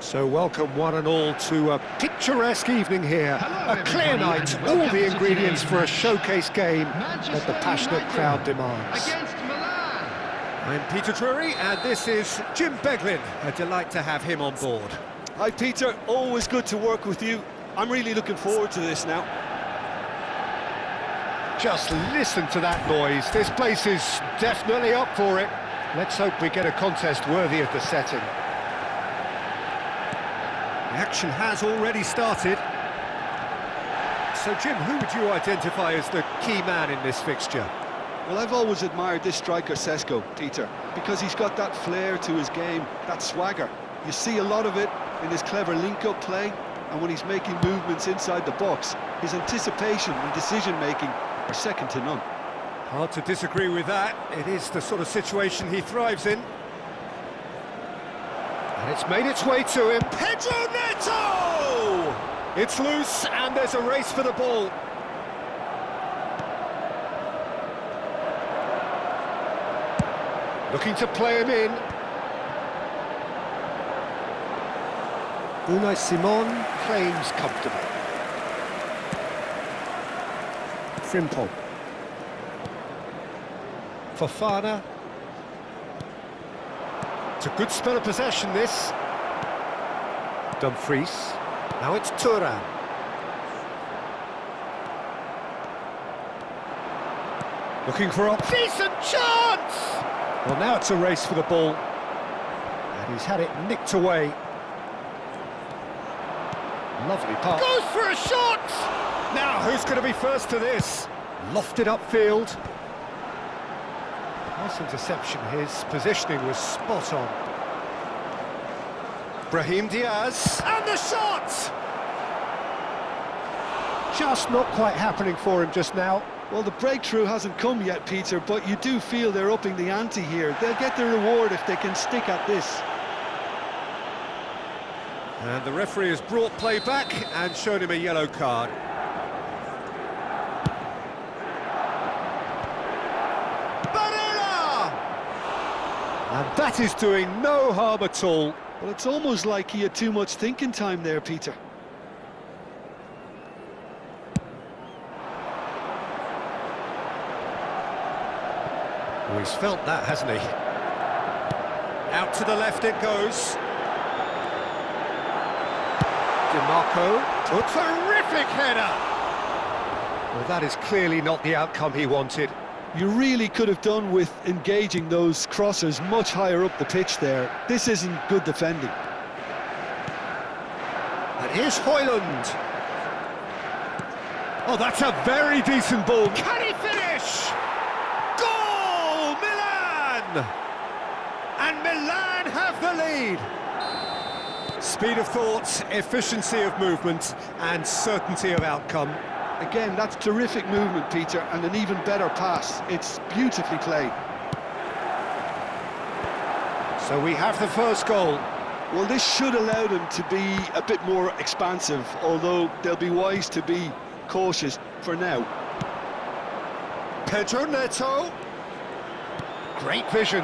So welcome one and all to a picturesque evening here. A clear night, all the ingredients for a showcase game that the passionate crowd demands. I'm Peter Drury and this is Jim Beglin. A delight to have him on board. Hi Peter, always good to work with you. I'm really looking forward to this now. Just listen to that noise. This place is definitely up for it. Let's hope we get a contest worthy of the setting. The action has already started. So, Jim, who would you identify as the key man in this fixture? Well, I've always admired this striker Sesko, Peter, because he's got that flair to his game, that swagger. You see a lot of it in his clever link-up play, and when he's making movements inside the box, his anticipation and decision-making are second to none. Hard to disagree with that. It is the sort of situation he thrives in. And it's made its way to him. Pedro Neto! It's loose and there's a race for the ball. Looking to play him in. Unai Simon claims comfortable. Frimpong. Fofana. It's a good spell of possession, this. Dumfries. Now it's Thuram. Looking for a decent chance! Well, now it's a race for the ball. And he's had it nicked away. Lovely pass. Goes for a shot! Now, who's going to be first to this? Lofted upfield. Nice interception, his positioning was spot on. Brahim Diaz, and the shot! Just not quite happening for him just now. Well, the breakthrough hasn't come yet, Peter, but you do feel they're upping the ante here. They'll get their reward if they can stick at this. And the referee has brought play back and shown him a yellow card. And that is doing no harm at all. Well, it's almost like he had too much thinking time there, Peter. Oh, he's felt that, hasn't he? Out to the left it goes. DiMarco, a terrific header! Well, that is clearly not the outcome he wanted. You really could have done with engaging those crossers much higher up the pitch there. This isn't good defending. And here's Højlund. Oh, that's a very decent ball. Can he finish? Goal, Milan! And Milan have the lead. Speed of thought, efficiency of movement, and certainty of outcome. Again, that's terrific movement, Peter, and an even better pass. It's beautifully played. So we have the first goal. Well, this should allow them to be a bit more expansive, although they'll be wise to be cautious for now. Pedro Neto. Great vision.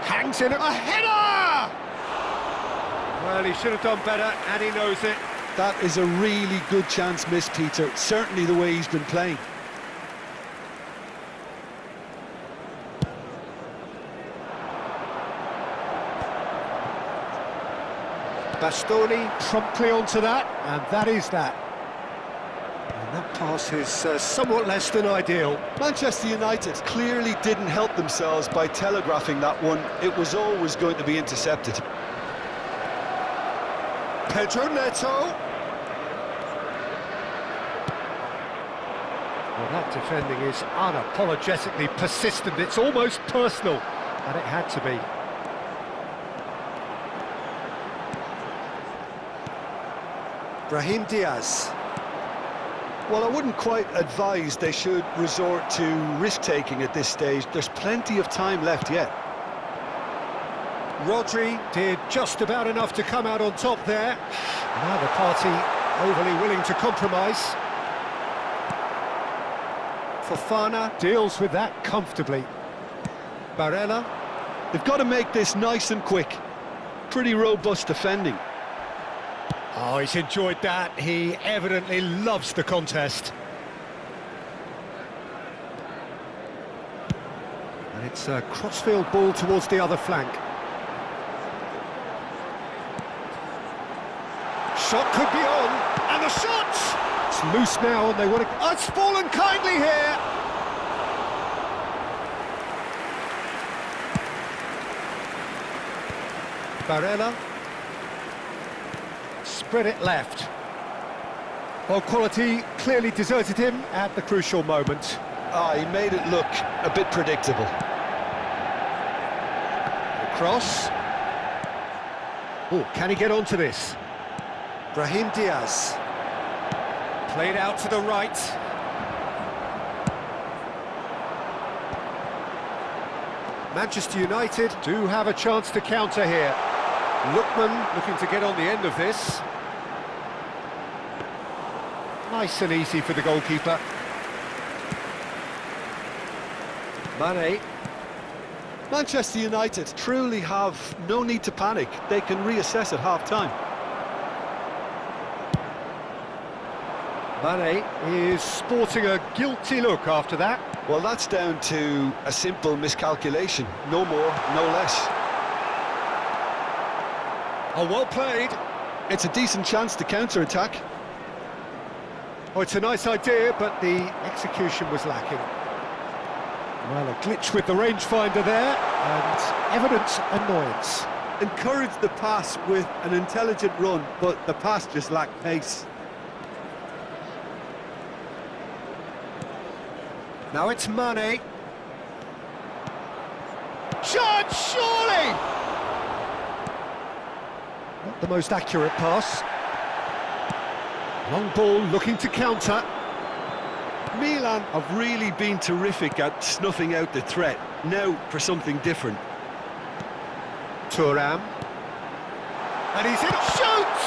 Hangs in a header! Well, he should have done better, and he knows it. That is a really good chance missed, Peter. Certainly the way he's been playing. Bastoni promptly onto that, and that is that. And that pass is somewhat less than ideal. Manchester United clearly didn't help themselves by telegraphing that one. It was always going to be intercepted. Pedro Neto. Well, that defending is unapologetically persistent. It's almost personal, and it had to be. Brahim Diaz. Well, I wouldn't quite advise they should resort to risk-taking at this stage. There's plenty of time left yet. Rodri did just about enough to come out on top there. Now the party overly willing to compromise. Fofana deals with that comfortably. Barella. They've got to make this nice and quick. Pretty robust defending. Oh, he's enjoyed that. He evidently loves the contest. And it's a crossfield ball towards the other flank. Shot could be on, and the shot! It's loose now, and they want to... Oh, it's fallen kindly here! Barella. Spread it left. Well, quality clearly deserted him at the crucial moment. Ah, he made it look a bit predictable. Cross. Oh, can he get onto this? Brahim Diaz. Played out to the right. Manchester United do have a chance to counter here. Lookman looking to get on the end of this. Nice and easy for the goalkeeper. Mane. Manchester United truly have no need to panic. They can reassess at half-time. Mane is sporting a guilty look after that. Well, that's down to a simple miscalculation. No more, no less. Oh, well played. It's a decent chance to counter-attack. Oh, it's a nice idea, but the execution was lacking. Well, a glitch with the rangefinder there, and evident annoyance. Encouraged the pass with an intelligent run, but the pass just lacked pace. Now it's Mane. Shot, surely! Not the most accurate pass. Long ball looking to counter. Milan have really been terrific at snuffing out the threat. Now for something different. Thuram. And he's in. Shoots!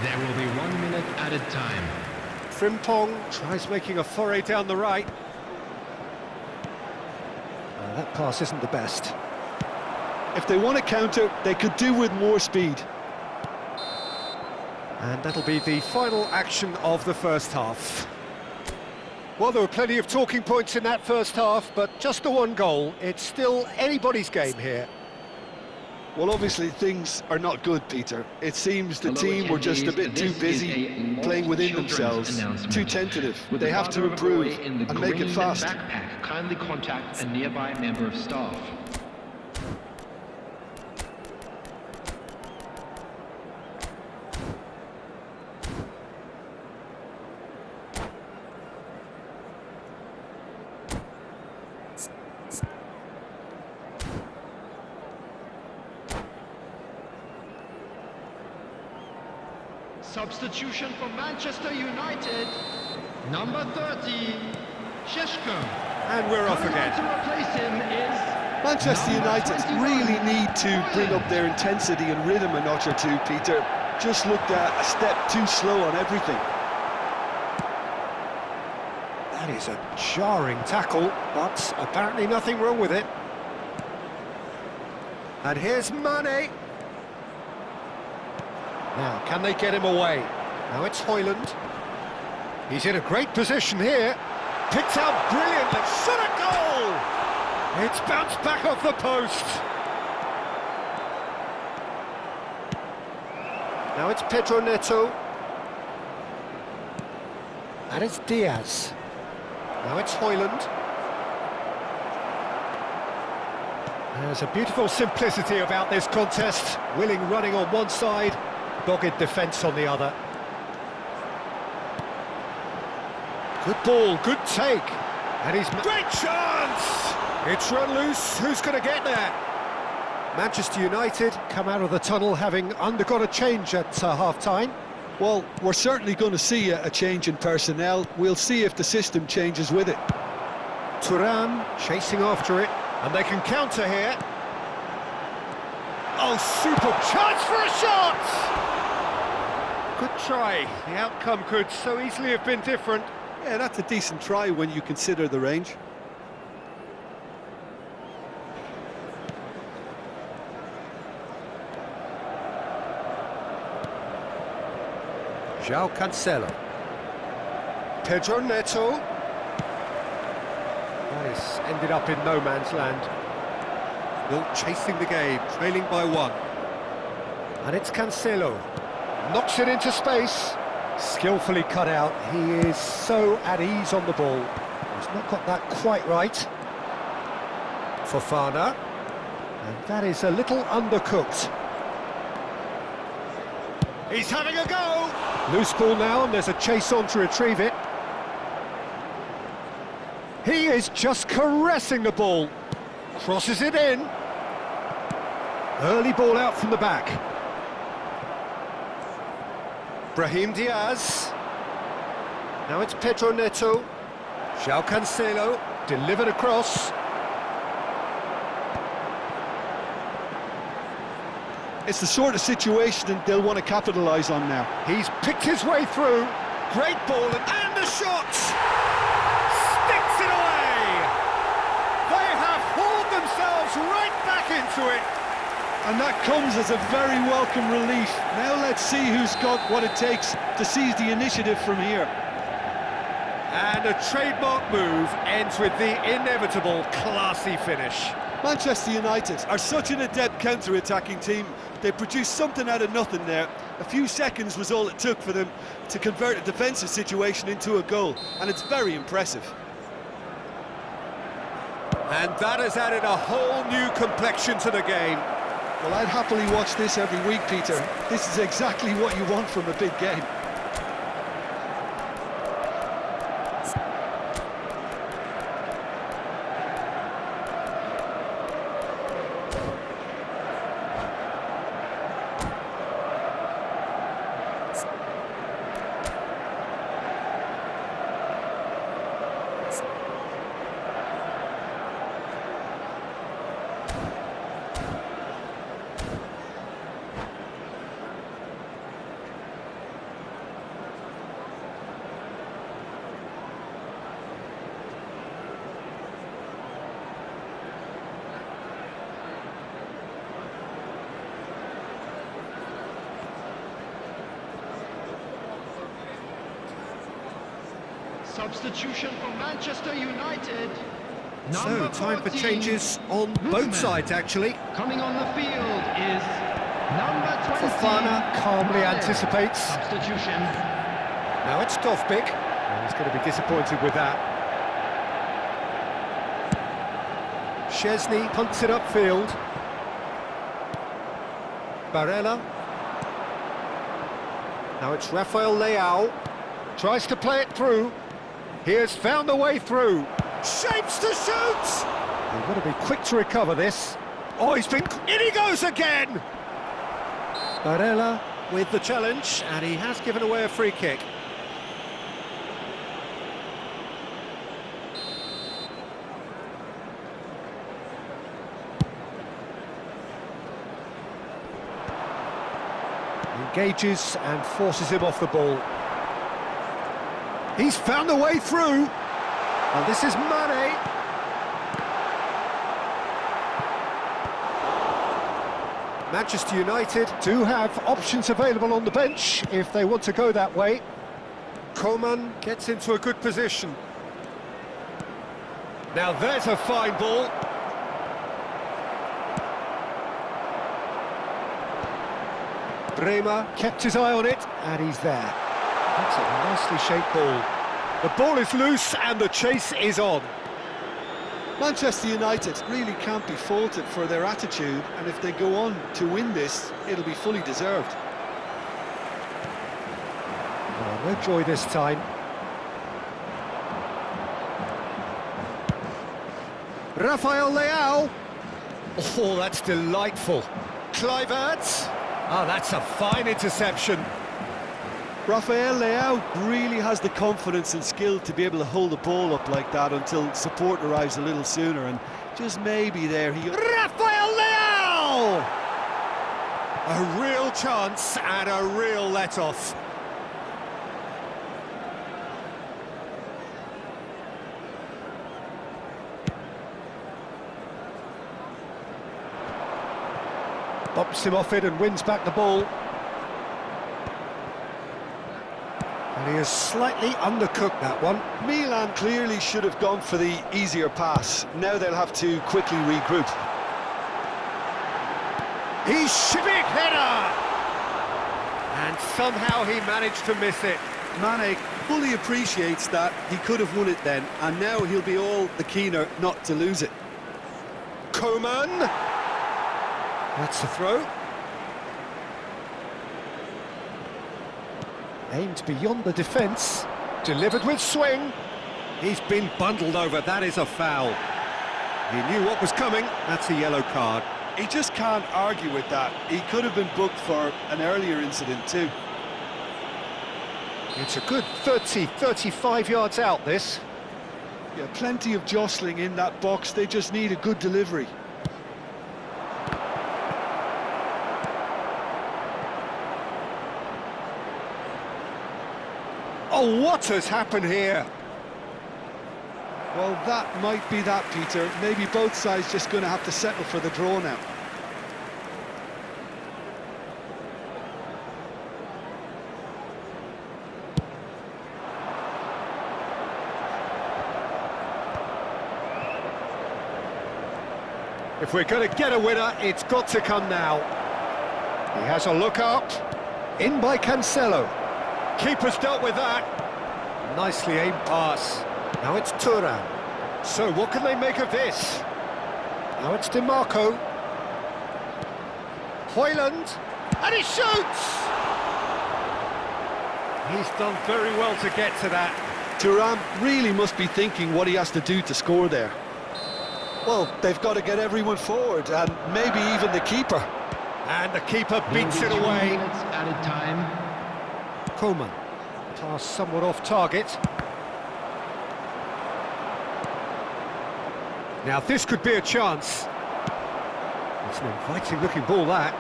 There will be 1 minute added time. Frimpong tries making a foray down the right. That pass isn't the best. If they want to counter, they could do with more speed. And that'll be the final action of the first half. Well, there were plenty of talking points in that first half, but just the one goal. It's still anybody's game here. Well, obviously things are not good, Peter. It seems the team were just a bit too busy playing within themselves, too tentative. They have to improve and make it fast. Backpack, kindly contact a nearby member of staff. Substitution for Manchester United, number 30, Šeško. And we're off again. To replace him is Manchester United 21. really need to bring up their intensity and rhythm a notch or two, Peter. Just looked a step too slow on everything. That is a jarring tackle, but apparently nothing wrong with it. And here's Mane. Now, can they get him away? Now it's Højlund. He's in a great position here. Picked out brilliantly. Shot a goal! It's bounced back off the post. Now it's Pedro Neto. And it's Diaz. Now it's Højlund. There's a beautiful simplicity about this contest. Willing running on one side, dogged defence on the other. Good ball, good take. And he's... Great chance! It's run loose, who's going to get there? Manchester United come out of the tunnel having undergone a change at half-time. Well, we're certainly going to see a change in personnel. We'll see if the system changes with it. Thuram chasing after it, and they can counter here. Oh, superb chance for a shot! Good try. The outcome could so easily have been different. Yeah, that's a decent try when you consider the range. João Cancelo. Pedro Neto. That has ended up in no man's land. Still chasing the game, trailing by 1. And it's Cancelo. Knocks it into space. Skillfully cut out. He is so at ease on the ball. He's not got that quite right. Fofana. And that is a little undercooked. He's having a go! Loose ball now, and there's a chase on to retrieve it. He is just caressing the ball. Crosses it in. Early ball out from the back. Brahim Diaz. Now it's Pedro Neto. João Cancelo, delivered across. It's the sort of situation that they'll want to capitalise on now. He's picked his way through. Great ball, and the shot! Sticks it away! They have hauled themselves right back into it. And that comes as a very welcome relief. Now let's see who's got what it takes to seize the initiative from here. And a trademark move ends with the inevitable classy finish. Manchester United are such an adept counter-attacking team. They produced something out of nothing there. A few seconds was all it took for them to convert a defensive situation into a goal, and it's very impressive. And that has added a whole new complexion to the game. Well, I'd happily watch this every week, Peter. This is exactly what you want from a big game. Substitution for Manchester United. So, Number time for 14, changes on both Guzman. sides, actually. Coming on the field is number 20. Fofana calmly Mane. anticipates. Substitution. Now it's Dovbyk. And he's going to be disappointed with that. Szczesny punts it upfield. Barella. Now it's Rafael Leao. Tries to play it through. He has found a way through. Shapes to shoot! They've got to be quick to recover this. Oh, in he goes again! Barella with the challenge, and he has given away a free kick. Engages and forces him off the ball. He's found a way through. And this is Mane. Manchester United do have options available on the bench if they want to go that way. Coman gets into a good position. Now there's a fine ball. Bremer kept his eye on it, and he's there. That's a nicely shaped ball. The ball is loose and the chase is on. Manchester United really can't be faulted for their attitude, and if they go on to win this, it'll be fully deserved. Oh, no joy this time. Rafael Leao. Oh, that's delightful. Kluivert. Oh, that's a fine interception. Rafael Leao really has the confidence and skill to be able to hold the ball up like that until support arrives a little sooner, and just maybe there he... Rafael Leao! A real chance and a real let-off. Bops him off it and wins back the ball. And he has slightly undercooked that one. Milan clearly should have gone for the easier pass. Now they'll have to quickly regroup. He's Shivik header! And somehow he managed to miss it. Mane fully appreciates that he could have won it then, and now he'll be all the keener not to lose it. Coman. That's the throw. Aimed beyond the defence. Delivered with swing. He's been bundled over. That is a foul. He knew what was coming. That's a yellow card. He just can't argue with that. He could have been booked for an earlier incident too. It's a good 30, 35 yards out, this. Yeah, plenty of jostling in that box. They just need a good delivery. Oh, what has happened here? Well, that might be that, Peter. Maybe both sides just going to have to settle for the draw now. If we're going to get a winner, it's got to come now. He has a look up. In by Cancelo. Keeper's dealt with that. Nicely aimed pass. Now it's Thuram. So what can they make of this? Now it's DiMarco. Højlund. And he shoots! He's done very well to get to that. Thuram really must be thinking what he has to do to score there. Well, they've got to get everyone forward, and maybe even the keeper. And the keeper beats it 2 away. minutes added time. Coman. Pass somewhat off target. Now this could be a chance. It's an inviting looking ball, that.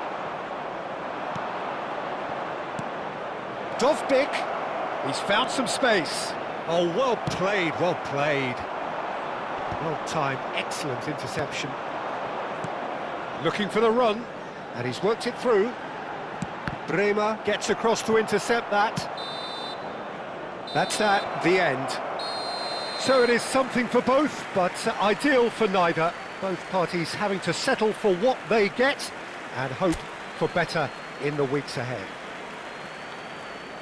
Dovbyk. He's found some space. Oh, well played, well played. Well-timed, excellent interception. Looking for the run, and he's worked it through. Bremer gets across to intercept that. That's that, the end. So it is something for both, but ideal for neither. Both parties having to settle for what they get and hope for better in the weeks ahead.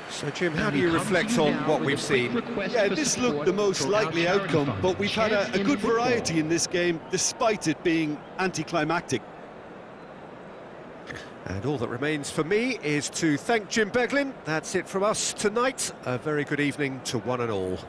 So, Jim, how do you reflect on what we've seen? Yeah, this looked the most likely outcome, but we've had a good variety in this game, despite it being anticlimactic. And all that remains for me is to thank Jim Beglin. That's it from us tonight. A very good evening to one and all.